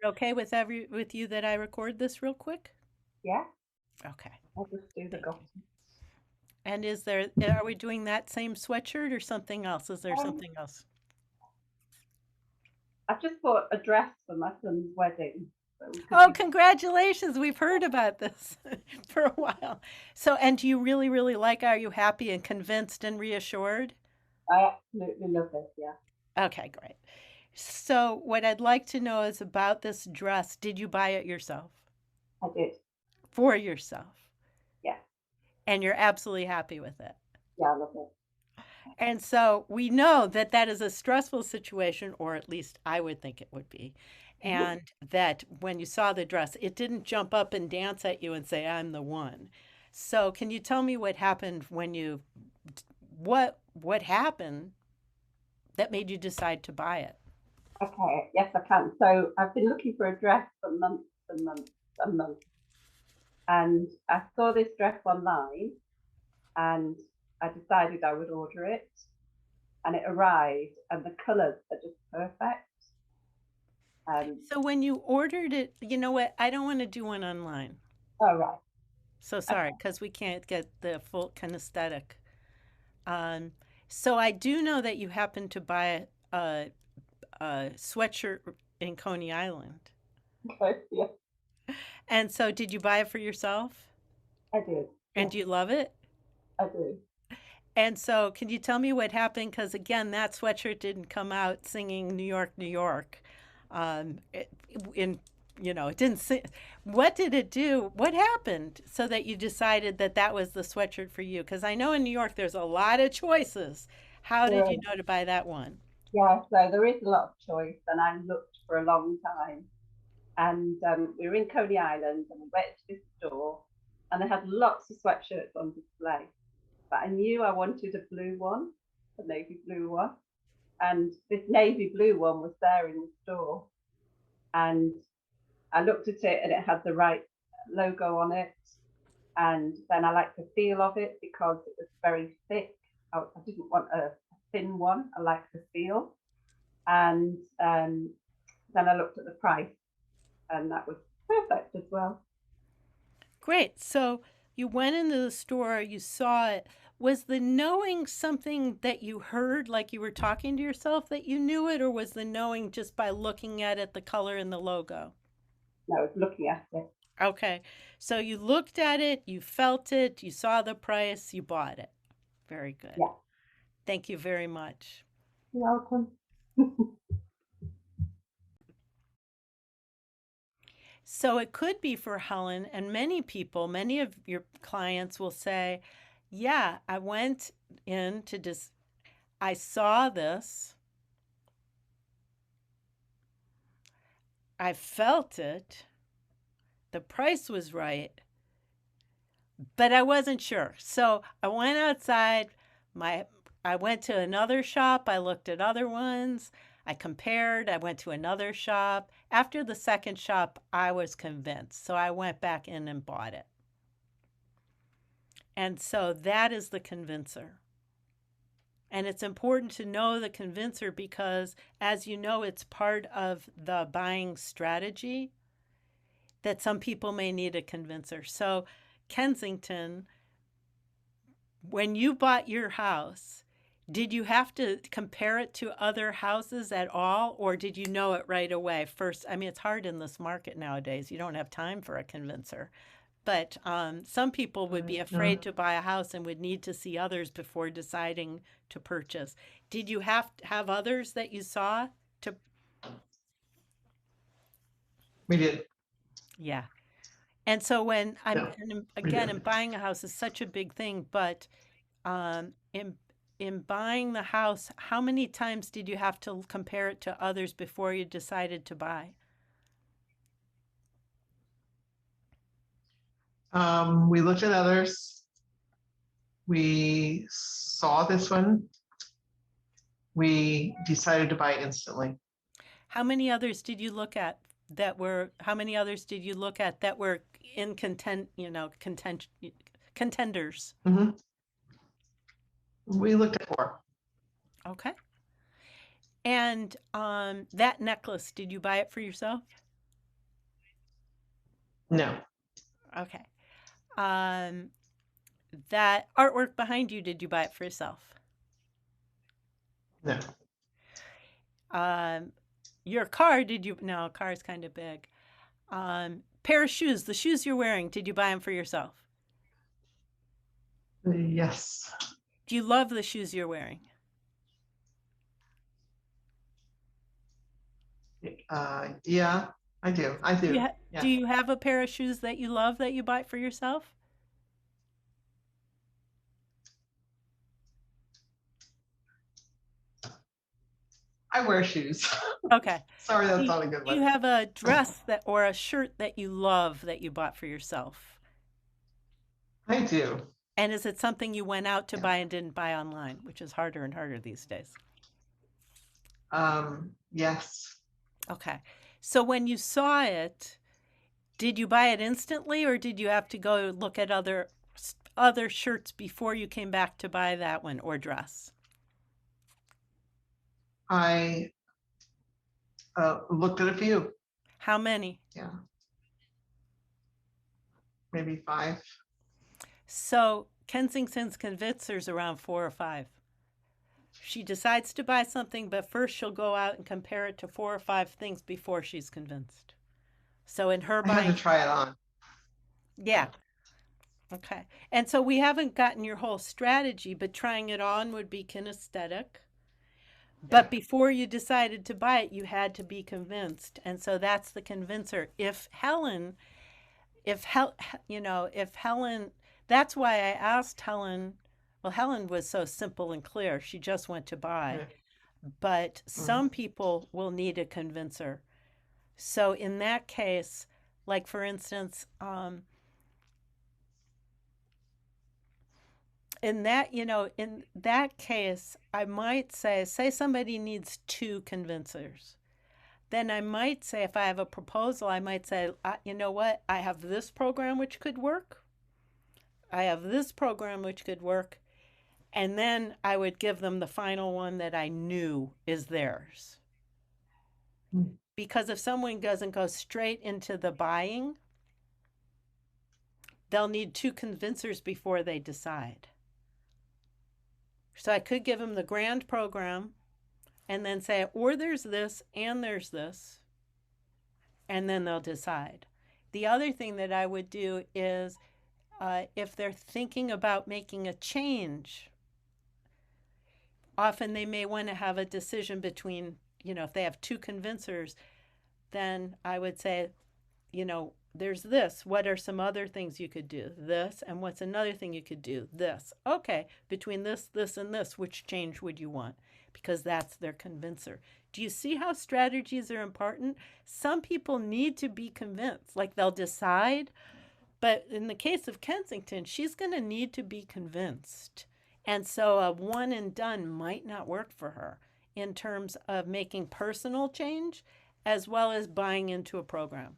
Okay with you that I record this real quick? Yeah, Okay, I'll just do the thank you. gossip. And are we doing that same sweatshirt or something else? Is there Um, something else? I've just bought a dress for my son's wedding, so we could Oh, use. congratulations. We've heard about this for a while. So, and do you really, really like, are you happy and convinced and reassured? I absolutely love it. Yeah, Okay, great. So, what I'd like to know is about this dress. Did you buy it yourself? I did. For yourself? Yeah, And you're absolutely happy with it? yeah, I love it. And so we know that that is a stressful situation, or at least I would think it would be. And that when you saw the dress, it didn't jump up and dance at you and say, I'm the one. So can you tell me what happened when what happened that made you decide to buy it? Okay, yes, I can. So I've been looking for a dress for months and months and months, and I saw this dress online, and I decided I would order it, and it arrived, and the colours are just perfect. Um, So when you ordered it, you know what? I don't want to do one online. oh right, So okay, sorry, because we can't get the full kinesthetic. Um, so I do know that you happened to buy a sweatshirt in Coney Island. okay, yeah, And so did you buy it for yourself? I did. And Yeah, do you love it? I do. And so can you tell me what happened? Because again, that sweatshirt didn't come out singing New York, New York. It, in it didn't sing. What did it do? What happened so that you decided that that was the sweatshirt for you? Because I know in New York there's a lot of choices. How did There you know to buy that one? Yeah, so there is a lot of choice, and I looked for a long time. And we were in Coney Island, and we went to this store, and they had lots of sweatshirts on display. But I knew I wanted a blue one, a navy blue one, and this navy blue one was there in the store. And I looked at it, and it had the right logo on it. And then I liked the feel of it because it was very thick. I didn't want a thin one. I liked the feel. And then I looked at the price, and that was perfect as well. Great. So you went into the store, you saw it. Was the knowing something that you heard, like you were talking to yourself, that you knew it, or was the knowing just by looking at it, the color and the logo? And I was looking at it. Okay. So you looked at it, you felt it, you saw the price, you bought it. Very good. Yeah, Thank you very much. you're welcome. So it could be for Helen, and many people, many of your clients will say, yeah, I went in to just, I saw this, I felt it, the price was right, but I wasn't sure. So I went outside, my I went to another shop, I looked at other ones, I compared, I went to another shop. After the second shop, I was convinced. So I went back in and bought it. And so that is the convincer. And it's important to know the convincer because, as you know, it's part of the buying strategy that some people may need a convincer. So, Kensington, when you bought your house, did you have to compare it to other houses at all, or did you know it right away? First, I mean, it's hard in this market nowadays. You don't have time for a convincer. But some people would be afraid to buy a house and would need to see others before deciding to purchase. Did you have to have others that you saw to? We did. Yeah. And so when Yeah, and we again, in did. buying a house is such a big thing, but um, in in buying the house, how many times did you have to compare it to others before you decided to buy? We looked at others. We saw this one. We decided to buy it instantly. How many others did you look at how many others did you look at that were in contenders? Hmm. We looked at four. Okay. And that necklace, did you buy it for yourself? No. Okay. That artwork behind you, did you buy it for yourself? No. Your car, no, a car is kind of big. Pair of shoes, the shoes you're wearing, did you buy them for yourself? Yes. Do you love the shoes you're wearing? Yeah, I do. I do. Do Yeah. you have a pair of shoes that you love that you buy for yourself? I wear shoes. Okay. Sorry, Do that's you, not a good do you one. have a dress that or a shirt that you love that you bought for yourself? I do. And is it something you went out to Yeah. buy and didn't buy online, which is harder and harder these days? Yes. Okay. So when you saw it, did you buy it instantly or did you have to go look at other shirts before you came back to buy that one or dress? I looked at a few. How many? Yeah. Maybe 5. So Kensington's convincers around 4 or 5. She decides to buy something, but first she'll go out and compare it to 4 or 5 things before she's convinced. So in her I had buying, to try it on. yeah, okay. And so we haven't gotten your whole strategy, but trying it on would be kinesthetic. But Yeah. before you decided to buy it, you had to be convinced. And so that's the convincer. If Helen, that's why I asked Helen. Well, Helen was so simple and clear. She just went to buy. But some people will need a convincer. So in that case, like for instance, in that case, I might say somebody needs 2 convincers. Then I might say, if I have a proposal, I might say, you know what? I have this program which could work. I have this program which could work. And then I would give them the final one that I knew is theirs. Because if someone doesn't go straight into the buying, they'll need 2 convincers before they decide. So I could give them the grand program and then say, or there's this and there's this, and then they'll decide. The other thing that I would do is if they're thinking about making a change, often they may want to have a decision between, if they have 2 convincers, then I would say, there's this. What are some other things you could do? This. And what's another thing you could do? This. Okay, between this, this, and this, which change would you want? Because that's their convincer. Do you see how strategies are important? Some people need to be convinced, like they'll decide. But in the case of Kensington, she's going to need to be convinced. And so a one and done might not work for her in terms of making personal change as well as buying into a program.